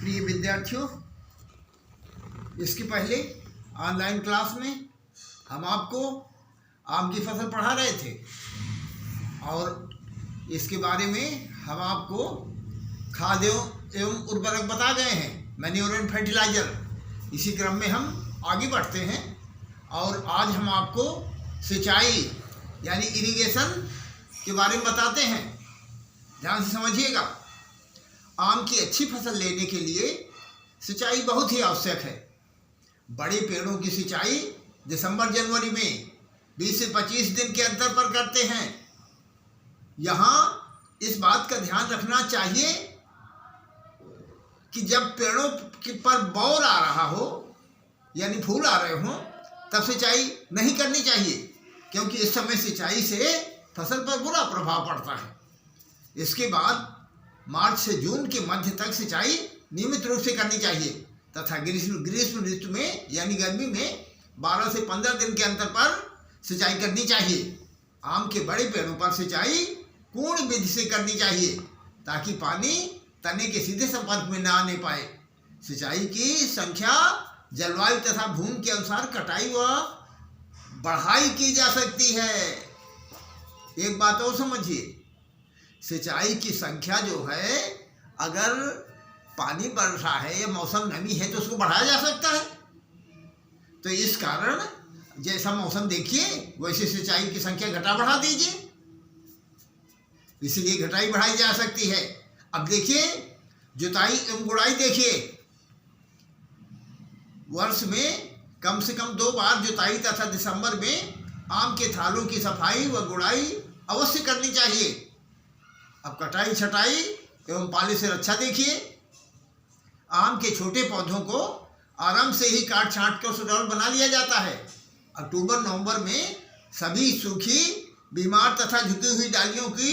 प्रिय विद्यार्थियों, इसके पहले ऑनलाइन क्लास में हम आपको आम की फसल पढ़ा रहे थे और इसके बारे में हम आपको खाद एवं उर्वरक बता गए हैं, मैन्योर एंड फर्टिलाइजर। इसी क्रम में हम आगे बढ़ते हैं और आज हम आपको सिंचाई यानी इरिगेशन के बारे में बताते हैं। ध्यान से समझिएगा। आम की अच्छी फसल लेने के लिए सिंचाई बहुत ही आवश्यक है। बड़े पेड़ों की सिंचाई दिसंबर जनवरी में 20 से 25 दिन के अंतर पर करते हैं। यहाँ इस बात का ध्यान रखना चाहिए कि जब पेड़ों पर बौर आ रहा हो यानी फूल आ रहे हों तब सिंचाई नहीं करनी चाहिए, क्योंकि इस समय सिंचाई से फसल पर बुरा प्रभाव पड़ता है। इसके बाद मार्च से जून के मध्य तक सिंचाई नियमित रूप से करनी चाहिए तथा ग्रीष्म ऋतु में यानी गर्मी में 12 से 15 दिन के अंतर पर सिंचाई करनी चाहिए। आम के बड़े पेड़ों पर सिंचाई पूर्ण विधि से करनी चाहिए ताकि पानी तने के सीधे संपर्क में न आने पाए। सिंचाई की संख्या जलवायु तथा भूमि के अनुसार कटाई व बढ़ाई की जा सकती है। एक बात और समझिए, सिंचाई की संख्या जो है, अगर पानी वर्षा है या मौसम नमी है तो उसको बढ़ाया जा सकता है। तो इस कारण जैसा मौसम देखिए वैसे सिंचाई की संख्या घटा बढ़ा दीजिए, इसलिए घटाई बढ़ाई जा सकती है। अब देखिए जुताई एवं गुड़ाई। देखिए वर्ष में कम से कम 2 बार जुताई तथा दिसंबर में आम के थालों की सफाई व गुड़ाई अवश्य करनी चाहिए। अब कटाई छटाई एवं पाले से रक्षा देखिए। आम के छोटे पौधों को आराम से ही काट छांट कर सुडौल बना लिया जाता है। अक्टूबर नवंबर में सभी सूखी, बीमार तथा झुकी हुई डालियों की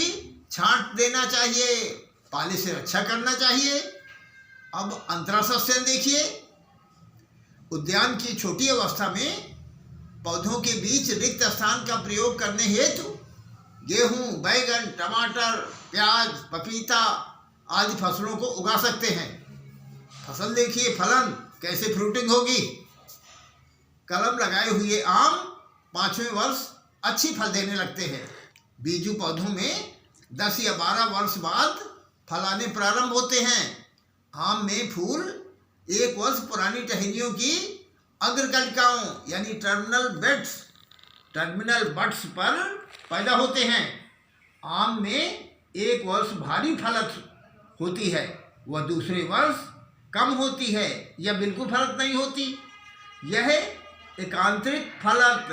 छांट देना चाहिए, पाले से रक्षा करना चाहिए। अब अंतरासस्यन देखिए। उद्यान की छोटी अवस्था में पौधों के बीच रिक्त स्थान का प्रयोग करने हेतु गेहूं, बैगन, टमाटर, प्याज, पपीता आदि फसलों को उगा सकते हैं। फसल देखिए, फलन कैसे फ्रूटिंग होगी। कलम लगाए हुए आम 5वें वर्ष अच्छी फल देने लगते हैं। बीजू पौधों में 10 या 12 वर्ष बाद फल आने प्रारंभ होते हैं। आम में फूल 1 वर्ष पुरानी टहनियों की अग्रकलिकाओं यानी टर्मिनल बड्स पर पैदा होते हैं। आम में 1 वर्ष भारी फलत होती है, वह दूसरे वर्ष कम होती है या बिल्कुल फलत नहीं होती। यह एकांतरित फलत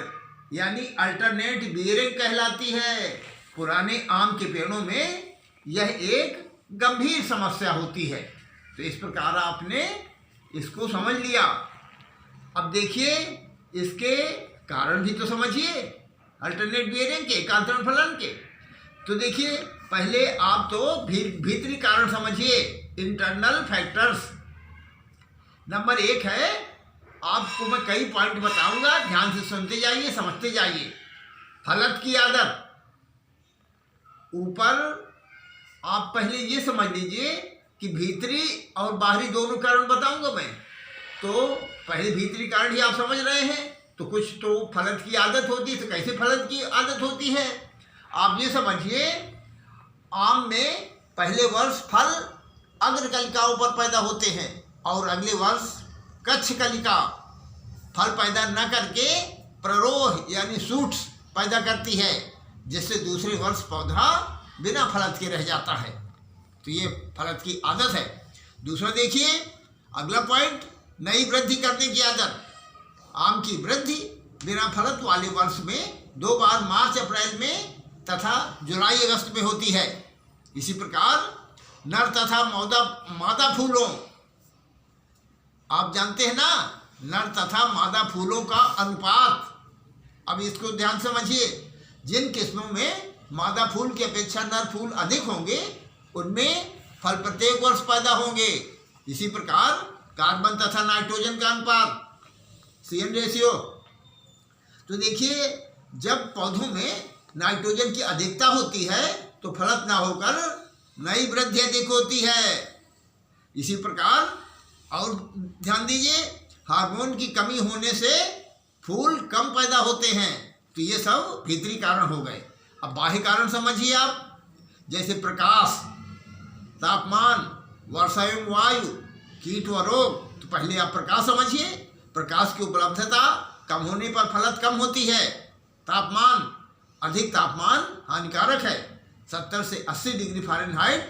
यानी अल्टरनेट बियरिंग कहलाती है। पुराने आम के पेड़ों में यह एक गंभीर समस्या होती है। तो इस प्रकार आपने इसको समझ लिया। अब देखिए इसके कारण भी तो समझिए, अल्टरनेट बियरिंग के, एकांतरण फलन के। तो देखिए पहले आप तो भीतरी कारण समझिए, इंटरनल फैक्टर्स। नंबर 1 है, आपको मैं कई पॉइंट बताऊंगा, ध्यान से सुनते जाइए, समझते जाइए। फलत की आदत। ऊपर आप पहले ये समझ लीजिए कि भीतरी और बाहरी दोनों कारण बताऊंगा मैं। तो पहले भीतरी कारण ही आप समझ रहे हैं, तो कुछ तो फलत की आदत होती है। तो कैसे फलत की आदत होती है आप ये समझिए। आम में पहले वर्ष फल अग्रकलिकाओं पर पैदा होते हैं और अगले वर्ष कक्षकलिका फल पैदा न करके प्ररोह यानी शूट्स पैदा करती है, जिससे दूसरे वर्ष पौधा बिना फलत के रह जाता है। तो ये फलत की आदत है। दूसरा देखिए, अगला पॉइंट, नई वृद्धि करने की आदत। आम की वृद्धि बिना फलत वाले वर्ष में 2 बार मार्च अप्रैल में तथा जुलाई अगस्त में होती है। इसी प्रकार नर तथा मादा फूलों, आप जानते हैं ना, नर तथा मादा फूलों का अनुपात। अब इसको ध्यान समझिए। जिन किस्मों में मादा फूल की अपेक्षा नर फूल अधिक होंगे उनमें फल प्रत्येक वर्ष पैदा होंगे। इसी प्रकार कार्बन तथा नाइट्रोजन का अनुपात, CN रेशियो। तो देखिए जब पौधों में नाइट्रोजन की अधिकता होती है तो फलत ना होकर नई वृद्धि अधिक होती है। इसी प्रकार और ध्यान दीजिए, हार्मोन की कमी होने से फूल कम पैदा होते हैं। तो ये सब भीतरी कारण हो गए। अब बाह्य कारण समझिए आप, जैसे प्रकाश, तापमान, वर्षा एवं वायु, कीट व रोग। तो पहले आप प्रकाश समझिए। प्रकाश की उपलब्धता कम होने पर फलत कम होती है। तापमान, अधिक तापमान हानिकारक है। 70 से 80 डिग्री फ़ारेनहाइट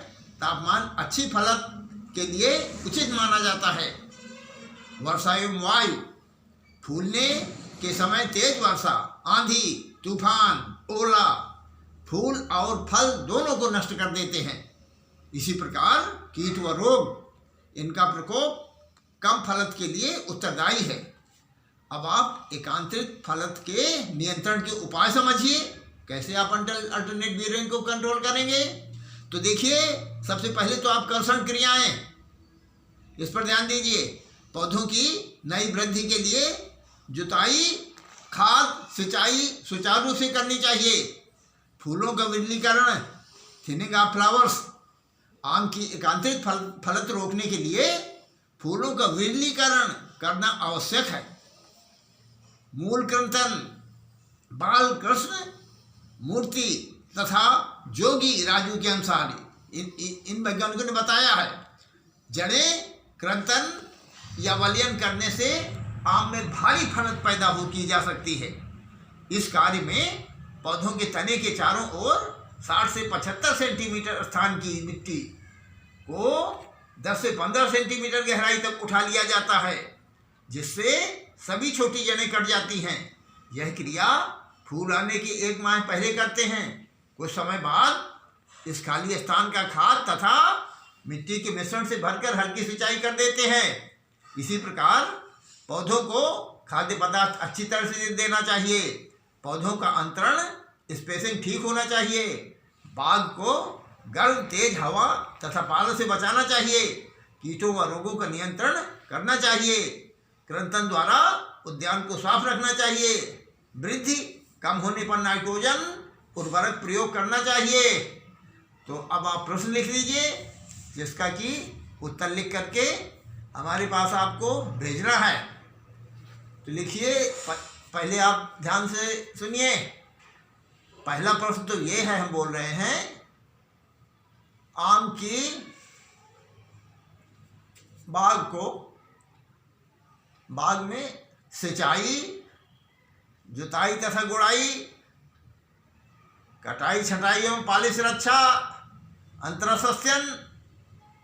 तापमान अच्छी फलत के लिए उचित माना जाता है। वर्षा एवं वायु, फूलने के समय तेज वर्षा, आंधी, तूफान, ओला फूल और फल दोनों को नष्ट कर देते हैं। इसी प्रकार कीट व रोग, इनका प्रकोप कम फलत के लिए उत्तरदायी है। अब आप एकांतरित फलत के नियंत्रण के उपाय समझिए। कैसे आप अल्टरनेट बीयरिंग को कंट्रोल करेंगे? तो देखिए, सबसे पहले तो आप कर्षण क्रियाएं, इस पर ध्यान दीजिए। पौधों की नई वृद्धि के लिए जुताई, खाद, सिंचाई सुचारू रूप से करनी चाहिए। फूलों का विरलीकरण, थिनिंग ऑफ फ्लावर्स, आम की एकांतरित फलत रोकने के लिए फूलों का विरलीकरण करना आवश्यक है। मूल कृंतन, बाल कृष्ण मूर्ति तथा जोगी राजू के अनुसार इन वैज्ञानिकों ने बताया है, जड़ें कृंतन या वलयन करने से आम में भारी फलत पैदा की जा सकती है। इस कार्य में पौधों के तने के चारों ओर 60 से 75 सेंटीमीटर स्थान की मिट्टी को 10 से 15 सेंटीमीटर गहराई तक उठा लिया जाता है, जिससे सभी छोटी जड़ें कट जाती हैं। यह क्रिया फूल आने के 1 माह पहले करते हैं। कुछ समय बाद इस खाली स्थान का खाद तथा मिट्टी के मिश्रण से भरकर हल्की सिंचाई कर देते हैं। इसी प्रकार पौधों को खाद्य पदार्थ अच्छी तरह से देना चाहिए। पौधों का अंतरण, स्पेसिंग ठीक होना चाहिए। बाग को गर्म तेज हवा तथा पाले से बचाना चाहिए। कीटों व रोगों का नियंत्रण करना चाहिए। कृंतन द्वारा उद्यान को साफ रखना चाहिए। वृद्धि कम होने पर नाइट्रोजन उर्वरक प्रयोग करना चाहिए। तो अब आप प्रश्न लिख लीजिए, जिसका कि उत्तर लिख करके हमारे पास आपको भेजना है। तो लिखिए, पहले आप ध्यान से सुनिए। पहला प्रश्न तो ये है, हम बोल रहे हैं आम की बाग में सिंचाई, जुताई तथा गुड़ाई, कटाई, छटाई एवं पालिश रक्षा, अंतरसस्यन।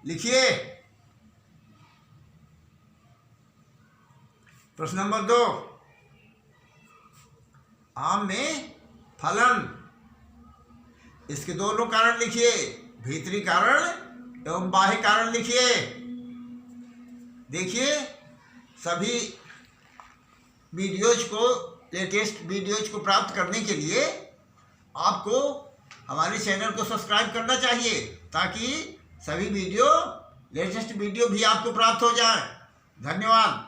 लिखिए। प्रश्न नंबर 2, आम में फलन, इसके दोनों कारण लिखिए। भीतरी कारण एवं बाह्य कारण लिखिए। देखिए, सभी वीडियोज को, लेटेस्ट वीडियोज को प्राप्त करने के लिए आपको हमारे चैनल को सब्सक्राइब करना चाहिए, ताकि सभी लेटेस्ट वीडियो भी आपको प्राप्त हो जाए। धन्यवाद।